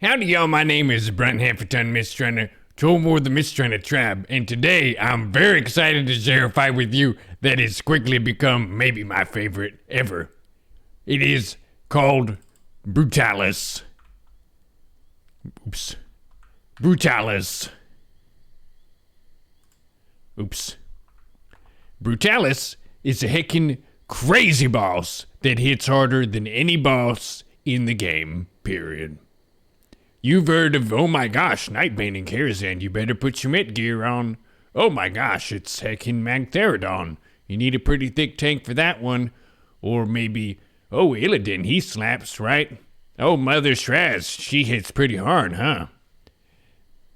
Howdy y'all, my name is Brent Hefferton, Mistrainer, Trollmore the Mistrainer Tribe, and today I'm very excited to share a fight with you that has quickly become maybe my favorite ever. It is called Brutallus. Oops. Brutallus. Oops. Brutallus is a heckin' crazy boss that hits harder than any boss in the game, period. You've heard of, oh my gosh, Nightbane and Karazhan, you better put your Met gear on. Oh my gosh, it's heckin' Magtheridon. You need a pretty thick tank for that one. Or maybe, oh, Illidan, he slaps, right? Oh, Mother Shraz, she hits pretty hard, huh?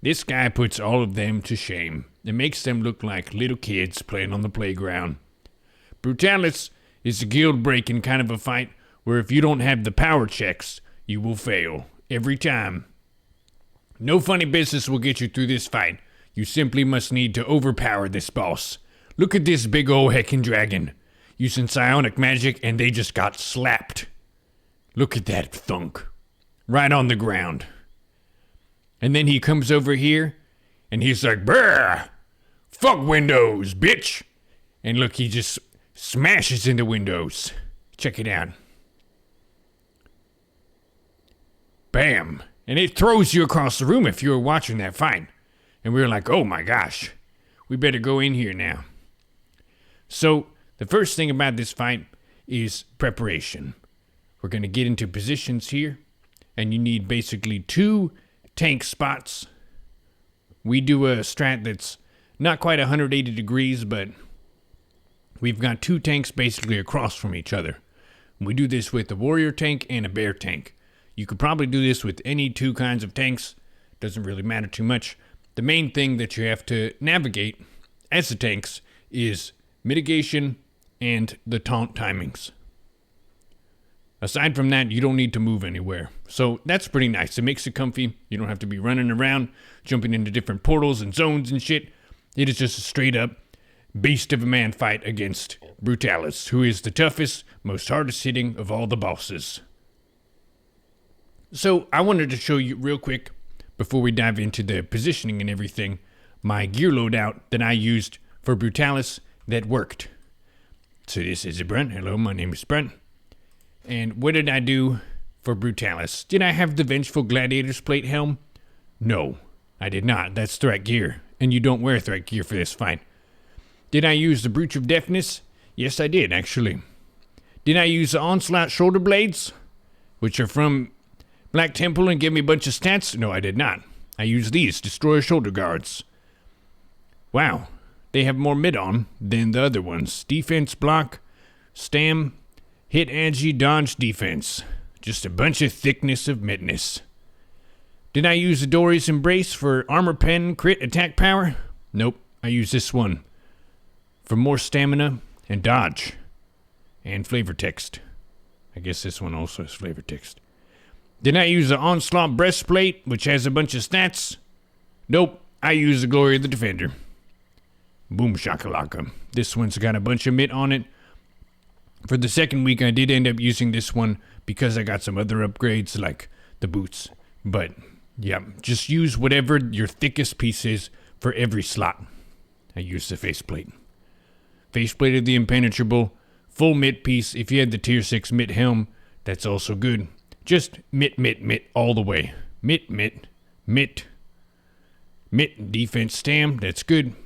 This guy puts all of them to shame. It makes them look like little kids playing on the playground. Brutallus is a guild-breaking kind of a fight where if you don't have the power checks, you will fail. Every time. No funny business will get you through this fight. You simply must need to overpower this boss. Look at this big ol' heckin' dragon. Using psionic magic and they just got slapped. Look at that thunk. Right on the ground. And then he comes over here and he's like, brr! Fuck windows, bitch! And look, he just smashes into windows. Check it out. Bam! And it throws you across the room if you were watching that fight. And we were like, oh my gosh, we better go in here now. So, the first thing about this fight is preparation. We're going to get into positions here, and you need basically 2 tank spots. We do a strat that's not quite 180 degrees, but we've got 2 tanks basically across from each other. We do this with a warrior tank and a bear tank. You could probably do this with any 2 kinds of tanks. Doesn't really matter too much. The main thing that you have to navigate as the tanks is mitigation and the taunt timings. Aside from that, you don't need to move anywhere. So that's pretty nice. It makes it comfy. You don't have to be running around, jumping into different portals and zones and shit. It is just a straight up beast of a man fight against Brutallus, who is the toughest, most hardest hitting of all the bosses. So I wanted to show you real quick, before we dive into the positioning and everything, my gear loadout that I used for Brutallus that worked. So this is Brent. Hello, my name is Brent. And what did I do for Brutallus? Did I have the Vengeful Gladiator's plate helm? No, I did not. That's threat gear, and you don't wear threat gear for this fight. Did I use the Brooch of Deafness? Yes, I did, actually. Did I use the Onslaught Shoulder Blades, which are from Black Temple and give me a bunch of stats? No, I did not. I used these, Destroyer Shoulder Guards. Wow, they have more mid on than the other ones. Defense, block, stam, hit, agi, dodge, defense. Just a bunch of thickness of midness. Did I use the Dory's Embrace for armor pen, crit, attack power? Nope, I used this one for more stamina and dodge. And flavor text. I guess this one also has flavor text. Did I use the Onslaught Breastplate, which has a bunch of stats? Nope, I used the Glory of the Defender. Boom shakalaka. This one's got a bunch of mitt on it. For the second week, I did end up using this one because I got some other upgrades like the boots. But, yeah, just use whatever your thickest piece is for every slot. I used the faceplate. Faceplate of the Impenetrable. Full mitt piece. If you had the tier 6 mitt helm, that's also good. Just mitt all the way. Mitt. Defense stam, that's good.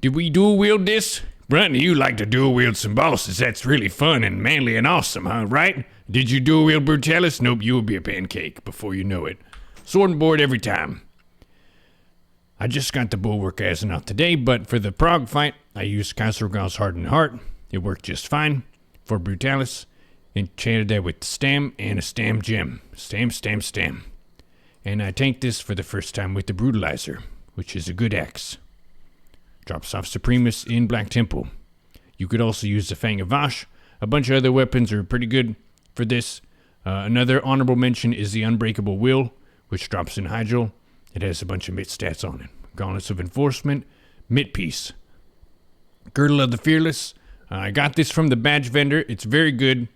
Did we dual wield this? Brent, you like to dual wield some bosses. That's really fun and manly and awesome, huh? Right? Did you dual wield Brutallus? Nope, you will be a pancake before you know it. Sword and board every time. I just got the Bulwark Azzinoth today, but for the Prague fight, I used Khosrog's Hardened Heart. It worked just fine. For Brutallus, enchanted that with stam and a stam gem. Stam. And I tanked this for the first time with the Brutalizer, which is a good axe. Drops off Supremus in Black Temple. You could also use the Fang of Vash. A bunch of other weapons are pretty good for this. Another honorable mention is the Unbreakable Will, which drops in Hydral. It has a bunch of mitt stats on it. Gauntlets of Enforcement, mitt piece. Girdle of the Fearless. I got this from the badge vendor. It's very good.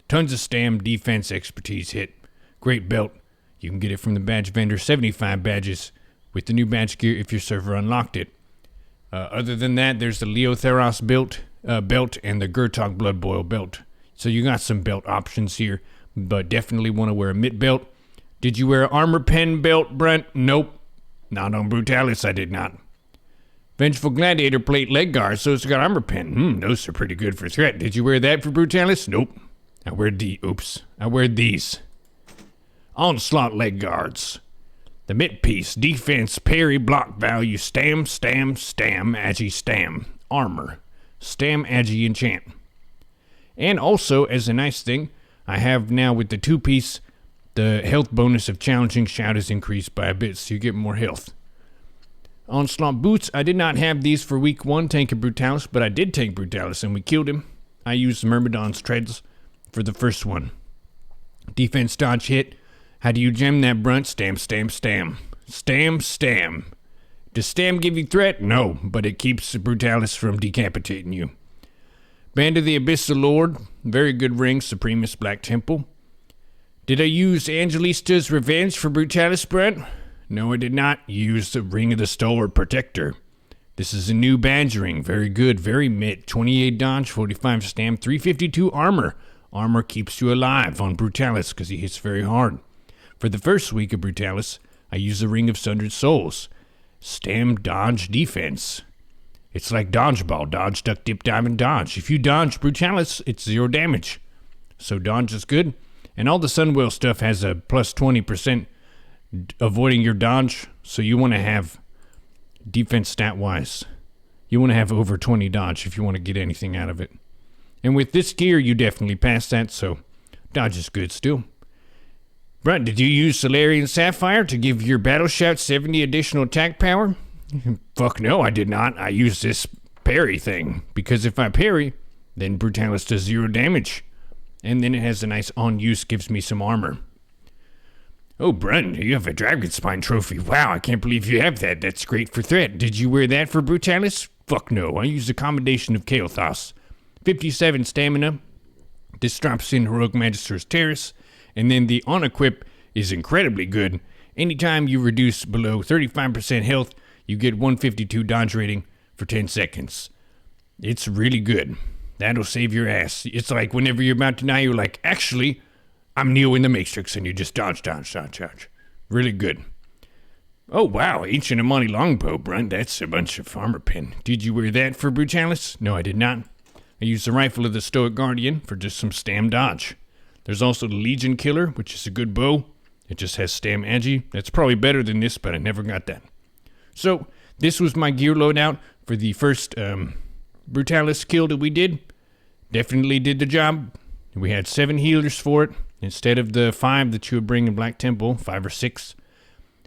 Tons of stam, defense, expertise, hit. Great belt. You can get it from the badge vendor, 75 badges with the new badge gear if your server unlocked it. Other than that, there's the Leotheros belt and the Gurtok Blood Boil belt. So you got some belt options here, but definitely want to wear a mitt belt. Did you wear an armor pen belt, Brent? Nope. Not on Brutallus, I did not. Vengeful Gladiator plate leg guards, so it's got armor pen. Those are pretty good for threat. Did you wear that for Brutallus? Nope. I wear these. Onslaught leg guards. The mitt piece, defense, parry, block value, stam, agi, stam. Armor. Stam, agi, enchant. And also, as a nice thing, I have now with the 2-piece, the health bonus of challenging shout is increased by a bit, so you get more health. Onslaught boots, I did not have these for week 1 tanking Brutallus, but I did tank Brutallus and we killed him. I used Myrmidon's treads for the first one. Defense dodge hit. How do you gem that, Brunt? Stam. Does stam give you threat? No, but it keeps Brutallus from decapitating you. Band of the Abyssal Lord, very good ring, Supremus Black Temple. Did I use Angelista's Revenge for Brutallus, Brent? No, I did not use the Ring of the Stalwart Protector. This is a new badge ring, very good, very mid, 28 dodge, 45 stam, 352 armor. Armor keeps you alive on Brutallus because he hits very hard. For the first week of Brutallus, I used the Ring of Sundered Souls. Stam, dodge, defense. It's like dodgeball, dodge, duck, dip, dive, and dodge. If you dodge Brutallus, it's 0 damage. So dodge is good. And all the Sunwell stuff has a plus 20% avoiding your dodge. So you want to have defense stat-wise. You want to have over 20 dodge if you want to get anything out of it. And with this gear, you definitely pass that, so dodge is good still. Brunt, did you use Solarian Sapphire to give your battle shout 70 additional attack power? Fuck no, I did not. I used this parry thing, because if I parry, then Brutallus does 0 damage. And then it has a nice on-use, gives me some armor. Oh, Brunt, you have a Dragon Spine trophy. Wow, I can't believe you have that. That's great for threat. Did you wear that for Brutallus? Fuck no, I used a combination of Kael'thas. 57 stamina. This drops in Heroic Magister's Terrace. And then the on-equip is incredibly good. Anytime you reduce below 35% health, you get 152 dodge rating for 10 seconds. It's really good. That'll save your ass. It's like whenever you're about to die, you're like, actually, I'm Neo in the Matrix, and you just dodge. Really good. Oh, wow, Ancient Amani Longbow, Brunt. That's a bunch of armor pen. Did you wear that for Brutallus? No, I did not. I used the Rifle of the Stoic Guardian for just some stam dodge. There's also the Legion Killer, which is a good bow. It just has stam agi. That's probably better than this, but I never got that. So, this was my gear loadout for the first Brutallus kill that we did. Definitely did the job. We had 7 healers for it, instead of the 5 that you would bring in Black Temple, 5 or 6.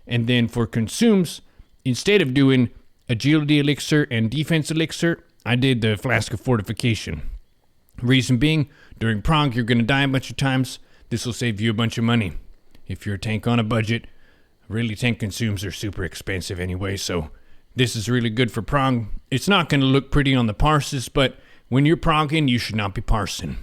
And then for consumes, instead of doing Agility Elixir and Defense Elixir, I did the Flask of Fortification. Reason being, during prog, you're going to die a bunch of times. This will save you a bunch of money. If you're a tank on a budget, really tank consumes are super expensive anyway, so this is really good for prog. It's not going to look pretty on the parses, but when you're progging, you should not be parsing.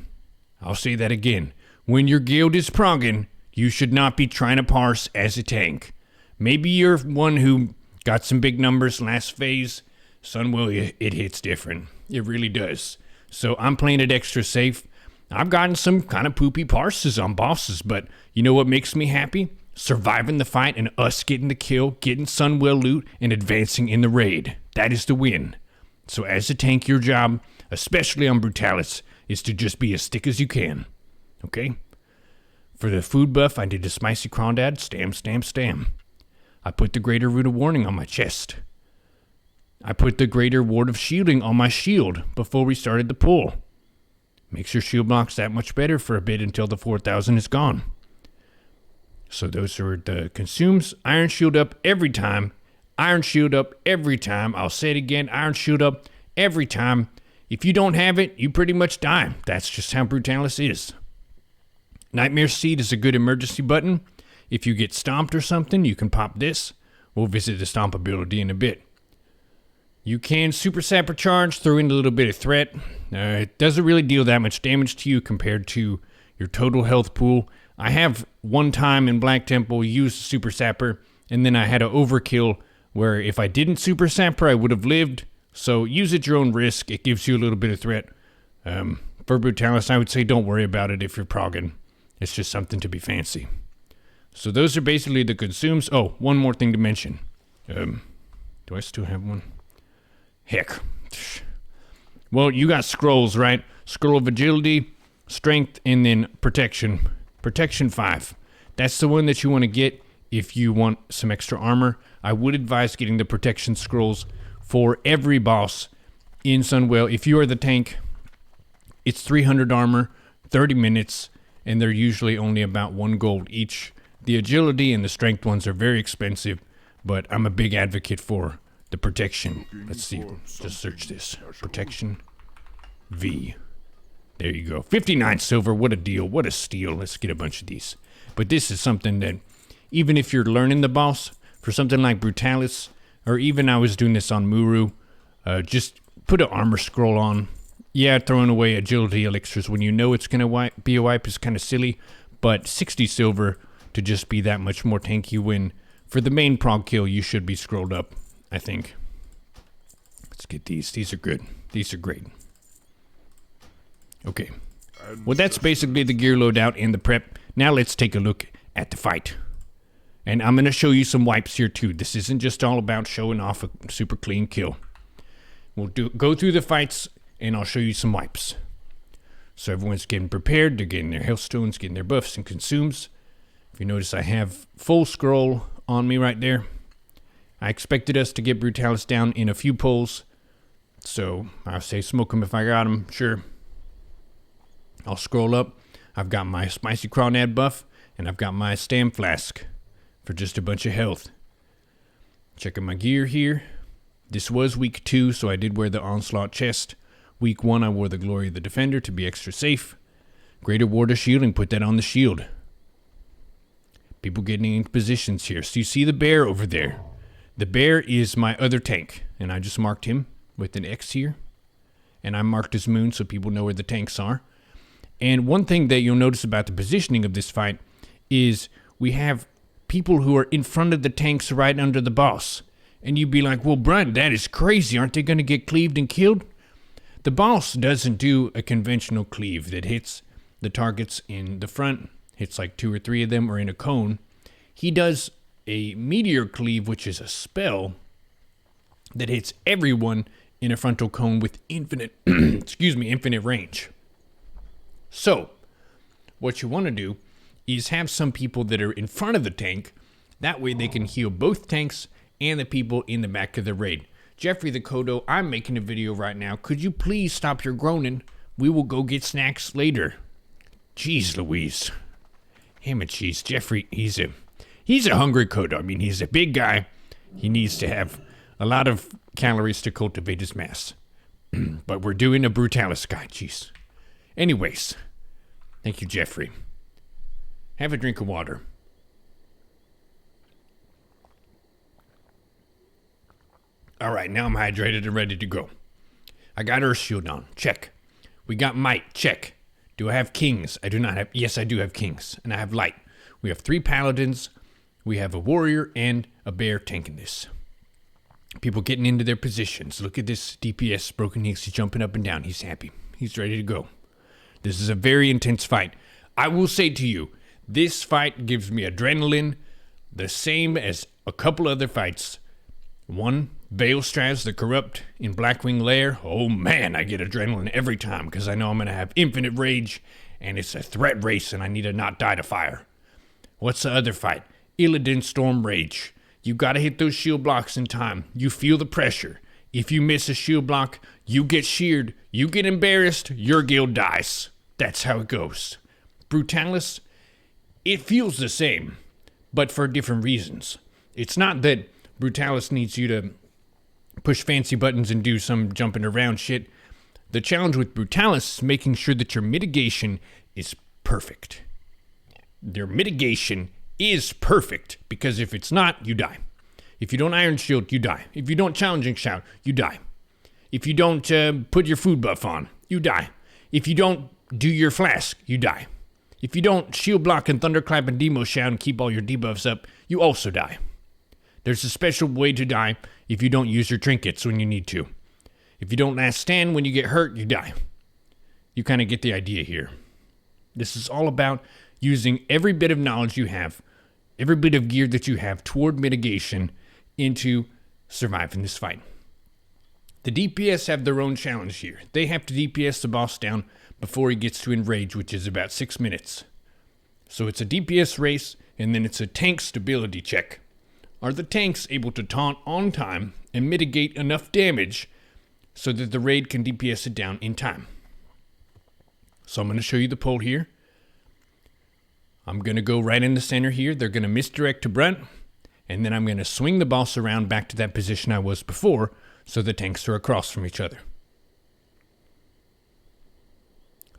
I'll say that again. When your guild is progging, you should not be trying to parse as a tank. Maybe you're one who got some big numbers last phase. Sunwell, it hits different. It really does. So I'm playing it extra safe. I've gotten some kind of poopy parses on bosses, but you know what makes me happy? Surviving the fight and us getting the kill, getting Sunwell loot, and advancing in the raid. That is the win. So as a tank, your job, especially on Brutallus, is to just be as thick as you can. Okay? For the food buff, I did a spicy crawdad, stam. I put the greater root of warning on my chest. I put the greater ward of shielding on my shield before we started the pull. Makes your shield blocks that much better for a bit until the 4,000 is gone. So those are the consumes. Iron shield up every time. Iron shield up every time. I'll say it again. Iron shield up every time. If you don't have it, you pretty much die. That's just how Brutallus is. Nightmare Seed is a good emergency button. If you get stomped or something, you can pop this. We'll visit the stomp ability in a bit. You can super sapper charge, throw in a little bit of threat. It doesn't really deal that much damage to you compared to your total health pool. I have one time in Black Temple used Super Sapper, and then I had an overkill where if I didn't Super Sapper, I would have lived. So use at your own risk. It gives you a little bit of threat. For Brutallus, I would say don't worry about it if you're progging. It's just something to be fancy. So those are basically the consumes. Oh, one more thing to mention. Do I still have one? Heck. Well, you got scrolls, right? Scroll of Agility, Strength, and then Protection. Protection 5. That's the one that you want to get if you want some extra armor. I would advise getting the Protection Scrolls for every boss in Sunwell. If you are the tank, it's 300 armor, 30 minutes, and they're usually only about 1 gold each. The Agility and the Strength ones are very expensive, but I'm a big advocate for the Protection. Let's see, just search this. Protection V. There you go. 59 silver, what a deal, what a steal. Let's get a bunch of these. But this is something that, even if you're learning the boss, for something like Brutallus, or even I was doing this on Muru, just put an armor scroll on. Yeah, throwing away agility elixirs when you know it's going to be a wipe is kind of silly, but 60 silver to just be that much more tanky when, for the main prog kill, you should be scrolled up, I think. Let's get these. These are good. These are great. Okay. Well, that's basically the gear loadout and the prep. Now let's take a look at the fight. And I'm going to show you some wipes here too. This isn't just all about showing off a super clean kill. We'll go through the fights and I'll show you some wipes. So everyone's getting prepared. They're getting their health stones, getting their buffs and consumes. If you notice, I have full scroll on me right there. I expected us to get Brutallus down in a few pulls. So I'll say smoke him if I got him, sure. I'll scroll up. I've got my Spicy Crawdad buff, and I've got my Stam Flask for just a bunch of health. Checking my gear here. This was week 2, so I did wear the Onslaught chest. Week 1, I wore the Glory of the Defender to be extra safe. Greater Ward of Shielding, put that on the shield. People getting into positions here. So you see the bear over there. The bear is my other tank, and I just marked him with an X here. And I marked his moon so people know where the tanks are. And one thing that you'll notice about the positioning of this fight is we have people who are in front of the tanks right under the boss. And you'd be like, well, Brun, that is crazy. Aren't they going to get cleaved and killed? The boss doesn't do a conventional cleave that hits the targets in the front, hits like 2 or 3 of them, or in a cone. He does a Meteor Cleave, which is a spell that hits everyone in a frontal cone with infinite, infinite range. So, what you want to do is have some people that are in front of the tank. That way they can heal both tanks and the people in the back of the raid. Jeffrey the Kodo, I'm making a video right now. Could you please stop your groaning? We will go get snacks later. Jeez Louise. Ham and cheese. Jeffrey, he's a hungry Kodo. I mean, he's a big guy. He needs to have a lot of calories to cultivate his mass. But we're doing a Brutallus guy. Jeez. Anyways, thank you, Jeffrey. Have a drink of water. All right, now I'm hydrated and ready to go. I got Ursadon. Check. We got Might. Check. Do I have Kings? I do not have. Yes, I do have Kings. And I have Light. We have 3 Paladins. We have a Warrior and a Bear tanking this. People getting into their positions. Look at this DPS. Broken Hicks. He's jumping up and down. He's happy. He's ready to go. This is a very intense fight. I will say to you, this fight gives me adrenaline, the same as a couple other fights. One, Veilstraz, the Corrupt in Blackwing Lair. Oh man, I get adrenaline every time because I know I'm going to have infinite rage and it's a threat race and I need to not die to fire. What's the other fight? Illidan Storm Rage. You got to hit those shield blocks in time. You feel the pressure. If you miss a shield block, you get sheared, you get embarrassed, your guild dies. That's how it goes. Brutallus, it feels the same, but for different reasons. It's not that Brutallus needs you to push fancy buttons and do some jumping around shit. The challenge with Brutallus is making sure that your mitigation is perfect. Your mitigation is perfect, because if it's not, you die. If you don't Iron Shield, you die. If you don't Challenging Shout, you die. If you don't put your food buff on, you die. If you don't do your flask, you die. If you don't shield block and thunderclap and demo shout and keep all your debuffs up, you also die. There's a special way to die if you don't use your trinkets when you need to. If you don't last stand when you get hurt, you die. You kind of get the idea here. This is all about using every bit of knowledge you have, every bit of gear that you have toward mitigation into surviving this fight. The DPS have their own challenge here. They have to DPS the boss down before he gets to enrage, which is about 6 minutes. So it's a DPS race, and then it's a tank stability check. Are the tanks able to taunt on time and mitigate enough damage so that the raid can DPS it down in time? So I'm going to show you the poll here. I'm going to go right in the center here. They're going to misdirect to Brunt, and then I'm going to swing the boss around back to that position I was before so the tanks are across from each other.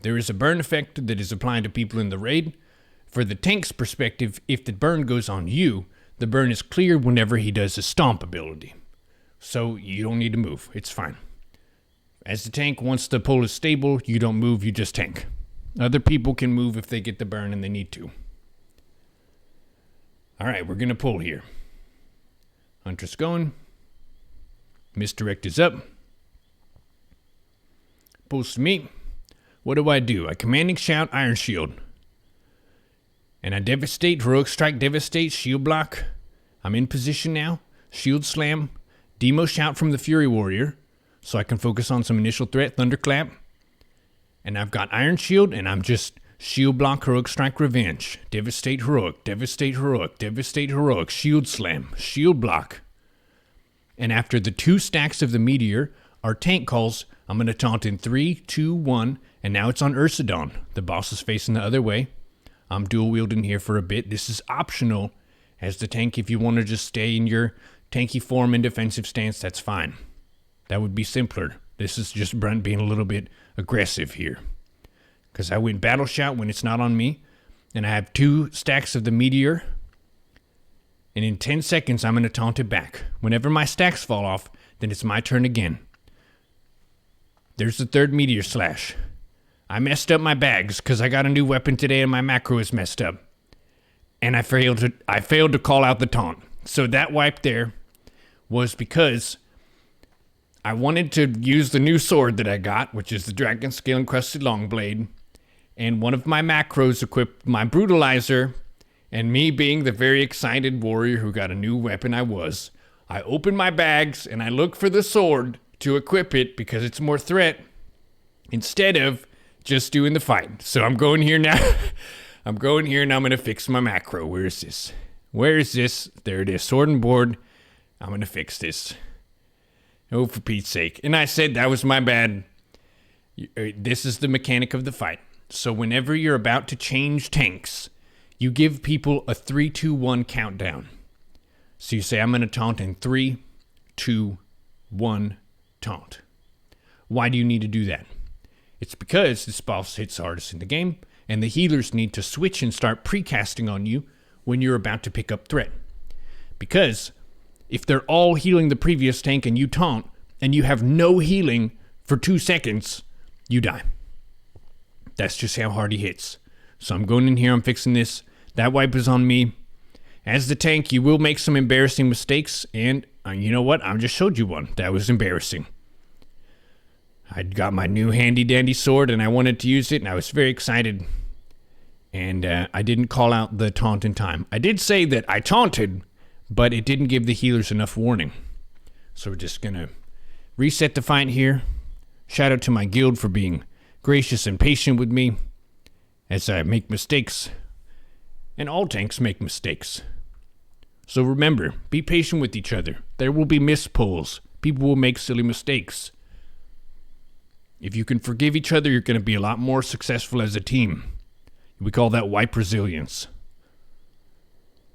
There is a burn effect that is applied to people in the raid. For the tank's perspective, if the burn goes on you, the burn is cleared whenever he does a stomp ability. So you don't need to move. It's fine. As the tank, once the pull is stable, you don't move, you just tank. Other people can move if they get the burn and they need to. Alright, we're going to pull here. Huntress going. Misdirect is up. Pulls to me. What do? I commanding shout, Iron Shield. And I devastate, heroic strike, devastate, shield block. I'm in position now. Shield slam. Demo shout from the Fury Warrior. So I can focus on some initial threat, thunderclap. And I've got Iron Shield, and I'm just shield block, heroic strike, revenge. Devastate, heroic, devastate, heroic, devastate, heroic, shield slam, shield block. And after the 2 stacks of the Meteor, our tank calls, I'm going to taunt in 3, 2, 1, and now it's on Ursadon. The boss is facing the other way. I'm dual wielding here for a bit. This is optional as the tank. If you want to just stay in your tanky form and defensive stance, that's fine. That would be simpler. This is just Brunt being a little bit aggressive here. Because I went battle shout when it's not on me. And I have 2 stacks of the Meteor. And in 10 seconds, I'm going to taunt it back. Whenever my stacks fall off, then it's my turn again. There's the 3rd Meteor slash. I messed up my bags because I got a new weapon today and my macro is messed up. And I failed to call out the taunt. So that wipe there was because I wanted to use the new sword that I got, which is the Dragon Scale Encrusted Longblade. And one of my macros equipped my Brutalizer. And me being the very excited warrior who got a new weapon I opened my bags and I looked for the sword to equip it because it's more threat instead of just doing the fight. So I'm going here now. I'm going here and I'm going to fix my macro. Where is this? Where is this? There it is. Sword and board. I'm going to fix this. Oh, for Pete's sake. And I said that was my bad. This is the mechanic of the fight. So whenever you're about to change tanks, you give people a 3, 2, 1 countdown. So you say, I'm going to taunt in 3, 2, 1, taunt. Why do you need to do that? It's because this boss hits hardest in the game, and the healers need to switch and start precasting on you when you're about to pick up threat. Because if they're all healing the previous tank and you taunt, and you have no healing for 2 seconds, you die. That's just how hard he hits. So I'm going in here, I'm fixing this. That wipe is on me. As the tank, you will make some embarrassing mistakes, and you know what? I just showed you one. That was embarrassing. I got my new handy-dandy sword, and I wanted to use it, and I was very excited. And I didn't call out the taunt in time. I did say that I taunted, but it didn't give the healers enough warning. So we're just going to reset the fight here. Shout out to my guild for being gracious and patient with me as I make mistakes. And all tanks make mistakes. So remember, be patient with each other. There will be missed pulls. People will make silly mistakes. If you can forgive each other, you're going to be a lot more successful as a team. We call that wipe resilience.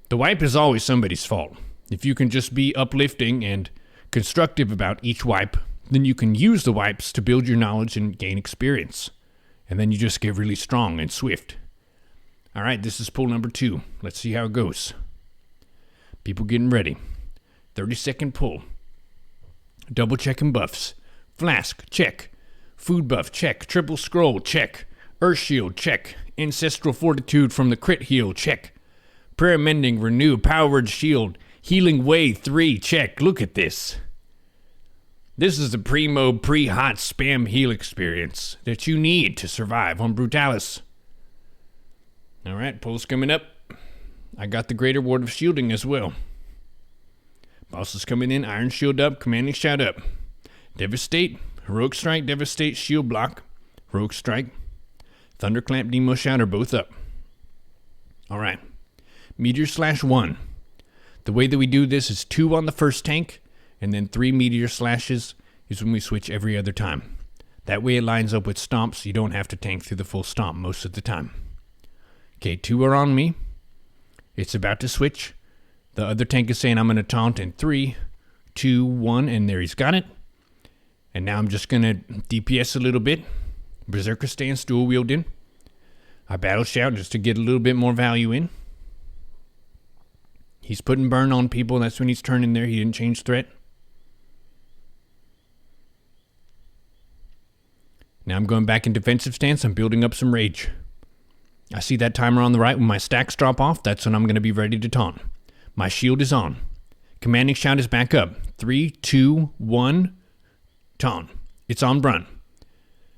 The wipe is always somebody's fault. If you can just be uplifting and constructive about each wipe, then you can use the wipes to build your knowledge and gain experience. And then you just get really strong and swift. All right, this is pull number 2. Let's see how it goes. People getting ready. 30-second pull. Double checking buffs. Flask, check. Food buff, check. Triple scroll, check. Earth Shield, check. Ancestral Fortitude from the Crit Heal, check. Prayer Mending, Renew, Powered Shield, Healing Way 3, check. Look at this. This is the primo, pre-hot spam heal experience that you need to survive on Brutallus. Alright, pull's coming up. I got the Greater Ward of Shielding as well. Boss is coming in, Iron Shield up, Commanding Shout up. Devastate, Heroic Strike, Devastate, Shield Block, Heroic Strike, Thunderclamp, Demo Shout are both up. Alright, Meteor Slash 1. The way that we do this is 2 on the first tank, and then 3 Meteor Slashes is when we switch every other time. That way it lines up with stomps, you don't have to tank through the full stomp most of the time. Okay, 2 are on me. It's about to switch. The other tank is saying I'm going to taunt in 3, 2, 1, and there he's got it. And now I'm just going to DPS a little bit. Berserker stance, dual wielding. I battle shout just to get a little bit more value in. He's putting burn on people, that's when he's turning there. He didn't change threat. Now I'm going back in defensive stance. I'm building up some rage. I see that timer on the right. When my stacks drop off, that's when I'm going to be ready to taunt. My shield is on. Commanding Shout is back up. 3, 2, 1, taunt. It's on Brun.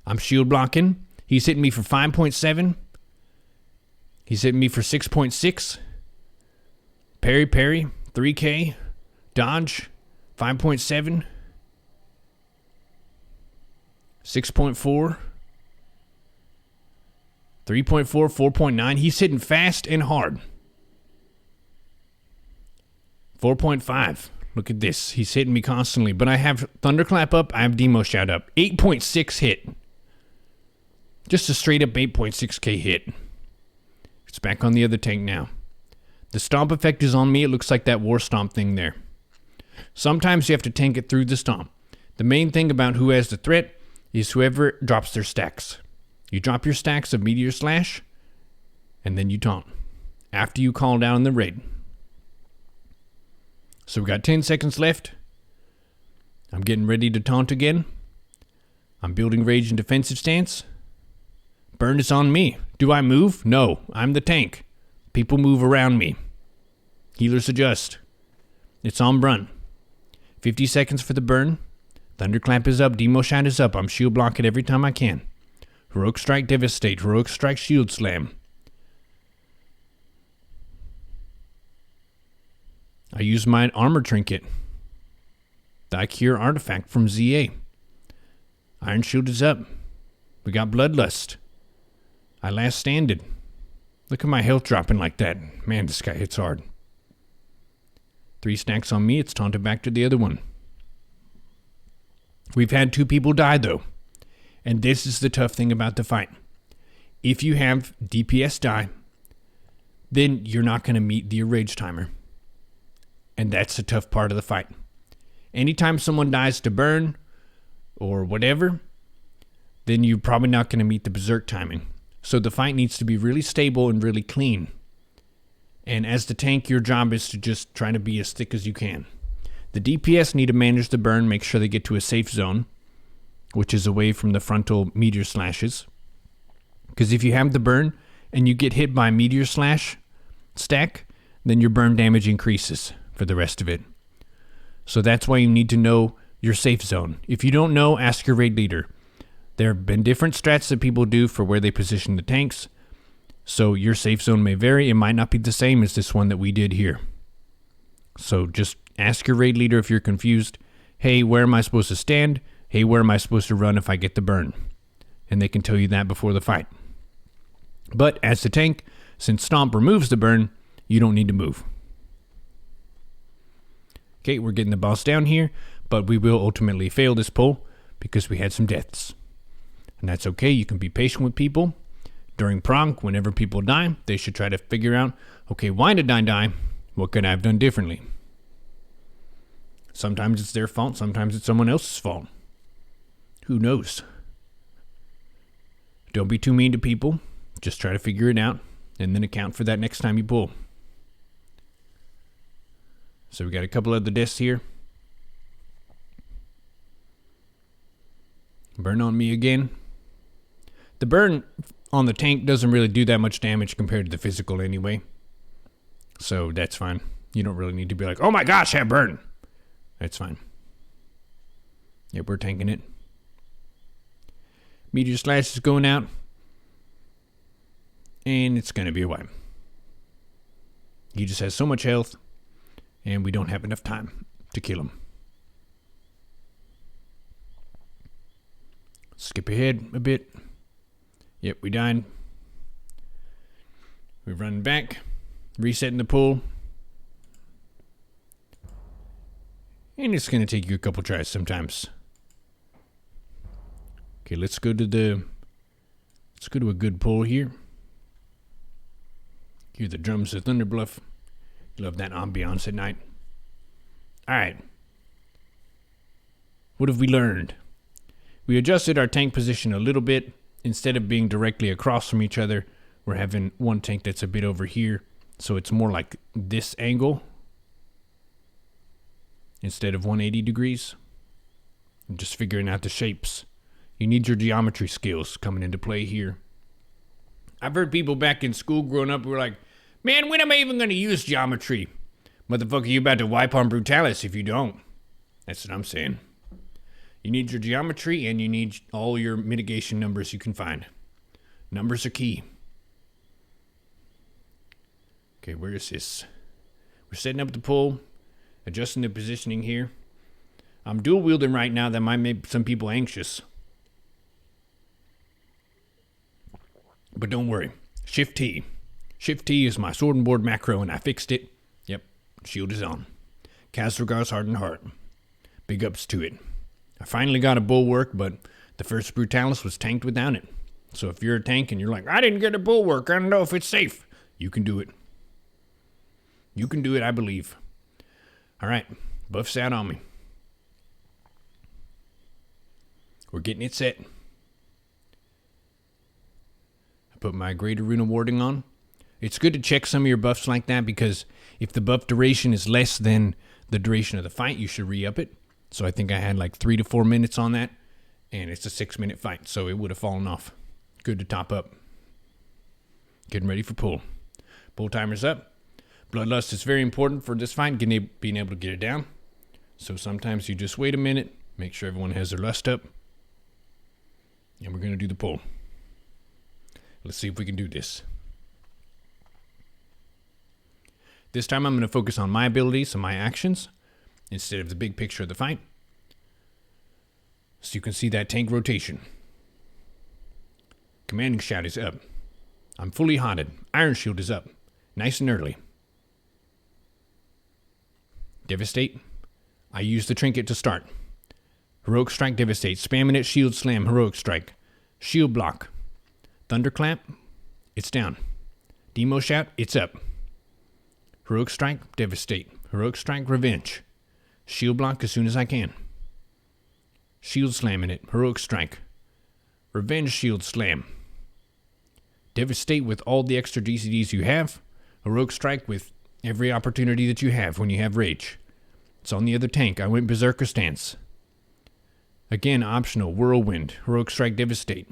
I'm shield blocking. He's hitting me for 5.7. He's hitting me for 6.6. Parry, 3K. Dodge, 5.7. 6.4, 3.4, 4.9. He's hitting fast and hard. 4.5. Look at this. He's hitting me constantly. But I have Thunderclap up. I have Demo Shout up. 8.6 hit. Just a straight up 8.6k hit. It's back on the other tank now. The Stomp effect is on me. It looks like that War Stomp thing there. Sometimes you have to tank it through the Stomp. The main thing about who has the threat is whoever drops their stacks. You drop your stacks of Meteor Slash, and then you taunt. After you call down the raid. So we got 10 seconds left. I'm getting ready to taunt again. I'm building rage and defensive stance. Burn is on me. Do I move? No, I'm the tank. People move around me. Healers adjust. It's on Brun. 50 seconds for the burn. Thunderclap is up, Demo Shout is up. I'm shield blocking every time I can. Heroic Strike, Devastate. Heroic Strike, Shield Slam. I use my armor trinket. The Cure artifact from ZA. Iron Shield is up. We got Bloodlust. I last standed. Look at my health dropping like that. Man, this guy hits hard. 3 stacks on me. It's taunted back to the other one. We've had 2 people die, though. And this is the tough thing about the fight. If you have DPS die, then you're not going to meet the rage timer. And that's the tough part of the fight. Anytime someone dies to burn or whatever, then you're probably not going to meet the berserk timing. So the fight needs to be really stable and really clean. And as the tank, your job is to just try to be as thick as you can. The DPS need to manage the burn, make sure they get to a safe zone, which is away from the frontal Meteor Slashes. Because if you have the burn and you get hit by a Meteor Slash stack, then your burn damage increases for the rest of it. So that's why you need to know your safe zone. If you don't know, ask your raid leader. There have been different strats that people do for where they position the tanks. So your safe zone may vary. It might not be the same as this one that we did here. So just ask your raid leader if you're confused. Hey, where am I supposed to stand? Hey, where am I supposed to run if I get the burn? And they can tell you that before the fight. But as the tank, since Stomp removes the burn, you don't need to move. Okay, we're getting the boss down here, but we will ultimately fail this pull because we had some deaths. And that's okay. You can be patient with people. During prog, whenever people die, they should try to figure out, okay, why did I die? What could I have done differently? Sometimes it's their fault. Sometimes it's someone else's fault. Who knows? Don't be too mean to people. Just try to figure it out and then account for that next time you pull. So we got a couple of the deaths here. Burn on me again. The burn, on the tank doesn't really do that much damage compared to the physical anyway. So that's fine. You don't really need to be like, oh my gosh, that burned. That's fine. Yep, we're tanking it. Meteor Slash is going out. And it's going to be a wipe. He just has so much health. And we don't have enough time to kill him. Skip ahead a bit. Yep, we died. We're running back. Resetting the pool. And it's going to take you a couple tries sometimes. Okay, let's go to a good pull here. Hear the drums of Thunderbluff. Love that ambiance at night. Alright. What have we learned? We adjusted our tank position a little bit. Instead of being directly across from each other, we're having one tank that's a bit over here. So it's more like this angle. Instead of 180 degrees. I'm just figuring out the shapes. You need your geometry skills coming into play here. I've heard people back in school growing up who were like, man, when am I even going to use geometry? Motherfucker, you about to wipe on Brutallus if you don't. That's what I'm saying. You need your geometry and you need all your mitigation numbers you can find. Numbers are key. Okay, where is this? We're setting up the pull, adjusting the positioning here. I'm dual wielding right now. That might make some people anxious. But don't worry. Shift T. Shift T is my sword and board macro, and I fixed it. Yep, shield is on. Kazragar's hardened heart. Big ups to it. I finally got a bulwark, but the first Brutallus was tanked without it. So if you're a tank and you're like, I didn't get a bulwark, I don't know if it's safe. You can do it. You can do it, I believe. Alright, buff's out on me. We're getting it set. I put my Greater Rune of Warding on. It's good to check some of your buffs like that because if the buff duration is less than the duration of the fight, you should re-up it. So I think I had like 3 to 4 minutes on that, and it's a 6-minute fight, so it would have fallen off. Good to top up. Getting ready for pull. Pull timer's up. Bloodlust is very important for this fight, being able to get it down. So sometimes you just wait a minute, make sure everyone has their lust up, and we're going to do the pull. Let's see if we can do this. This time I'm going to focus on my abilities and my actions instead of the big picture of the fight. So you can see that tank rotation. Commanding shout is up. I'm fully hotted. Iron shield is up. Nice and early. Devastate. I use the trinket to start. Heroic strike, devastate. Spamming it, shield slam, heroic strike. Shield block. Thunderclap. It's down. Demo shout, it's up. Heroic strike, devastate. Heroic strike, revenge. Shield block as soon as I can. Shield slamming it. Heroic strike. Revenge shield slam. Devastate with all the extra DCDs you have. Heroic strike with every opportunity that you have when you have rage. It's on the other tank. I went berserker stance. Again, optional. Whirlwind. Heroic strike, devastate.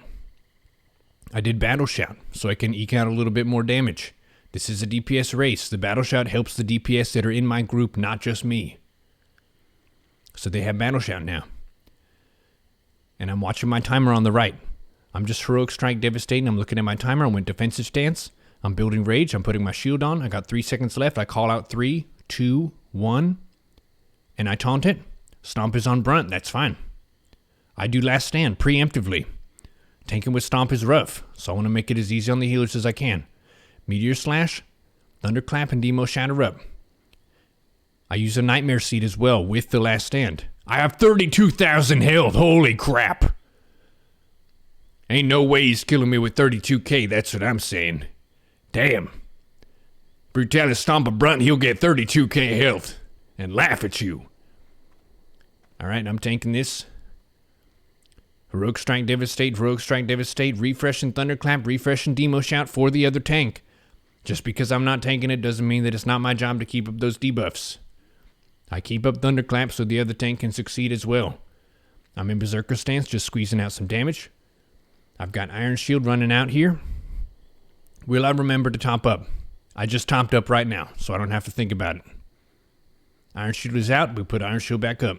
I did battle shout so I can eke out a little bit more damage. This is a DPS race. The battle shout helps the DPS that are in my group, not just me. So they have battle shout now. And I'm watching my timer on the right. I'm just heroic strike, devastating. I'm looking at my timer. I went defensive stance. I'm building rage. I'm putting my shield on. I got 3 seconds left. I call out 3, 2, 1. And I taunt it. Stomp is on brunt. That's fine. I do last stand preemptively. Tanking with stomp is rough. So I want to make it as easy on the healers as I can. Meteor slash, thunderclap, and demo shatter up. I use a nightmare seed as well with the last stand. I have 32,000 health. Holy crap. Ain't no way he's killing me with 32k. That's what I'm saying. Damn. Brutallus stomp a brunt, he'll get 32k health. And laugh at you. Alright, I'm tanking this. Heroic strike, devastate, refresh and thunderclap, refresh and demo shout for the other tank. Just because I'm not tanking it doesn't mean that it's not my job to keep up those debuffs. I keep up thunderclap so the other tank can succeed as well. I'm in berserker stance, just squeezing out some damage. I've got Iron Shield running out here. Will I remember to top up? I just topped up right now, so I don't have to think about it. Iron Shield is out. We put Iron Shield back up.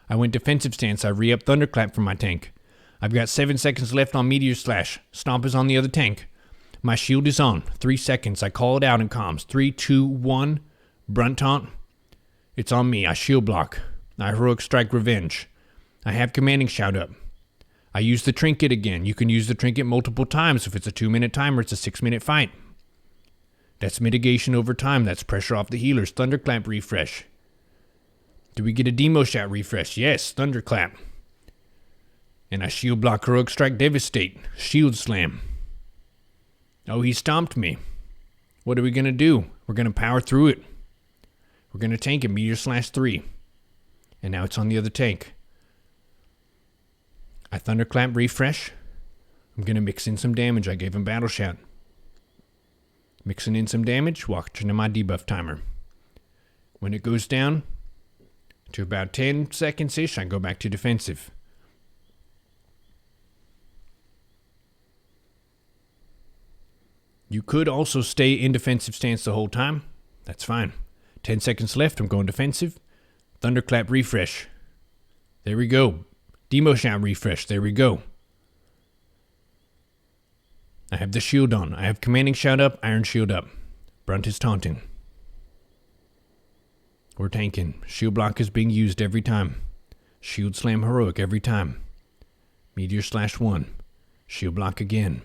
I went defensive stance. I re-up Thunderclap for my tank. I've got 7 seconds left on Meteor Slash. Stomp is on the other tank. My shield is on. 3 seconds. I call it out in comms. 3, 2, 1. Brunt Taunt. It's on me. I shield block. I Heroic Strike Revenge. I have Commanding Shout up. I use the Trinket again. You can use the Trinket multiple times. If it's a 2-minute timer, it's a 6-minute fight. That's mitigation over time. That's pressure off the healers. Thunderclap refresh. Do we get a Demo Shout refresh? Yes, Thunderclap. And I shield block, Heroic Strike, Devastate. Shield Slam. Oh, he stomped me. What are we going to do? We're going to power through it. We're going to tank it. Meteor Slash 3. And now it's on the other tank. I Thunderclap refresh. I'm going to mix in some damage. I gave him Battle Shout. Mixing in some damage, watching my debuff timer. When it goes down to about 10 seconds-ish, I go back to defensive. You could also stay in defensive stance the whole time. That's fine. 10 seconds left, I'm going defensive. Thunderclap refresh. There we go. Demo Shout refresh. There we go. I have the shield on. I have Commanding Shout up, Iron Shield up. Brunt is taunting. We're tanking. Shield block is being used every time. Shield Slam Heroic every time. Meteor Slash 1. Shield block again.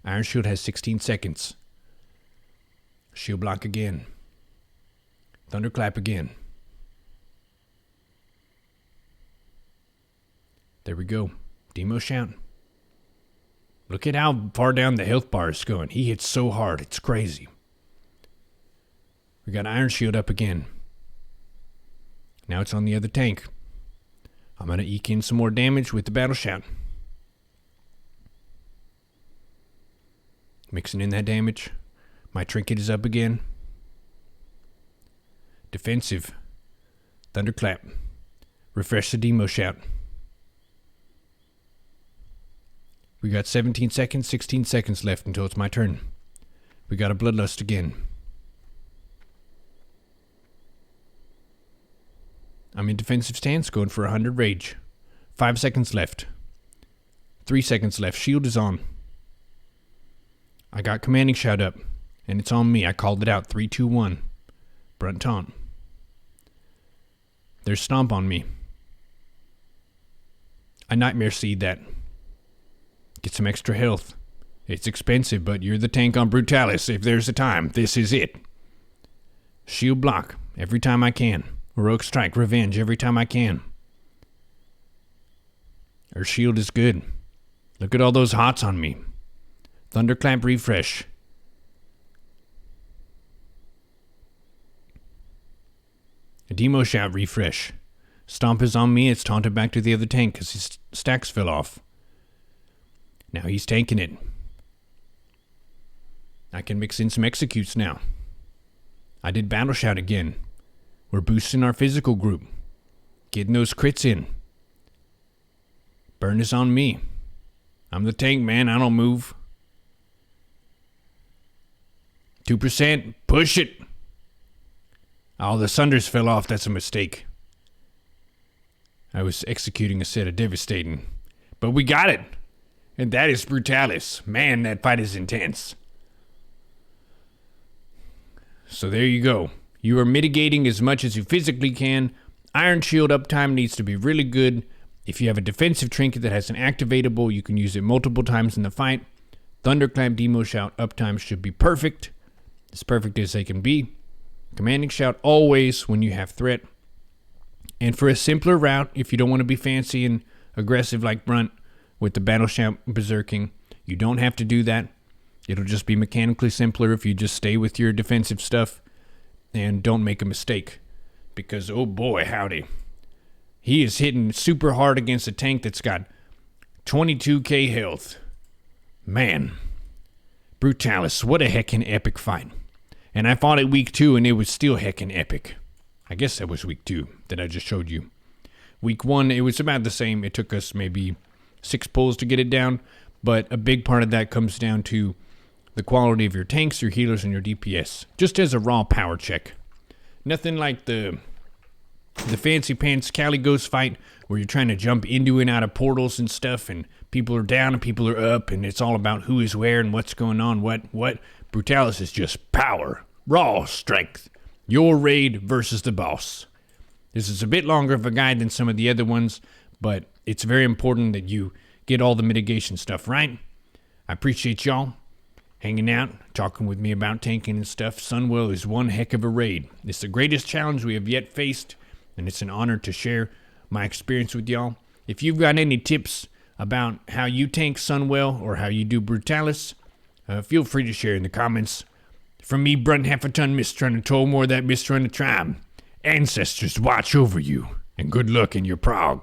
Iron Shield has 16 seconds. Shield block again. Thunderclap again. There we go. Demo Shout. Look at how far down the health bar is going. He hits so hard. It's crazy. We got Iron Shield up again. Now it's on the other tank. I'm going to eke in some more damage with the Battle Shout. Mixing in that damage. My Trinket is up again. Defensive. Thunderclap. Refresh the Demo Shout. We got 17 seconds, 16 seconds left until it's my turn. We got a Bloodlust again. I'm in defensive stance, going for 100 rage. 5 seconds left. 3 seconds left. Shield is on. I got Commanding Shout up, and it's on me. I called it out. 3, 2, 1. Brunt Taunt. There's Stomp on me. I Nightmare Seed that. Get some extra health. It's expensive, but you're the tank on Brutallus. If there's a time, this is it. Shield block every time I can. Heroic Strike, Revenge every time I can. Her shield is good. Look at all those hots on me. Thunderclap refresh. A Demo Shout refresh. Stomp is on me. It's taunted back to the other tank because his stacks fell off. Now he's tanking it. I can mix in some executes now. I did Battle Shout again. We're boosting our physical group. Getting those crits in. Burn is on me. I'm the tank, man. I don't move. 2%. Push it. Oh, the Sunders fell off. That's a mistake. I was executing a set of Devastating. But we got it. And that is Brutallus. Man, that fight is intense. So there you go. You are mitigating as much as you physically can. Iron Shield uptime needs to be really good. If you have a defensive trinket that has an activatable, you can use it multiple times in the fight. Thunderclap Demo Shout uptime should be perfect. As perfect as they can be. Commanding Shout always when you have threat. And for a simpler route, if you don't want to be fancy and aggressive like Brunt, with the Battle Shout berserking, you don't have to do that. It'll just be mechanically simpler if you just stay with your defensive stuff and don't make a mistake. Because, oh boy, howdy. He is hitting super hard against a tank that's got 22k health. Man. Brutallus, what a heckin' epic fight. And I fought it week 2 and it was still heckin' epic. I guess that was week 2 that I just showed you. Week 1, it was about the same. It took us maybe 6 pulls to get it down. but a big part of that comes down to the quality of your tanks, your healers, and your DPS. Just as a raw power check. Nothing like the fancy pants Cali Ghost fight where you're trying to jump into and out of portals and stuff, and people are down and people are up, and it's all about who is where and what's going on. What? Brutallus is just power, raw strength. Your raid versus the boss. This is a bit longer of a guide than some of the other ones, but it's very important that you get all the mitigation stuff right. I appreciate y'all hanging out, talking with me about tanking and stuff. Sunwell is one heck of a raid. It's the greatest challenge we have yet faced, and it's an honor to share my experience with y'all. If you've got any tips about how you tank Sunwell or how you do Brutallus, feel free to share in the comments. From me, Brunt Half a Ton, Mr. Runner Toll, more of that Mr. Runner Tribe. Ancestors watch over you, and good luck in your prog.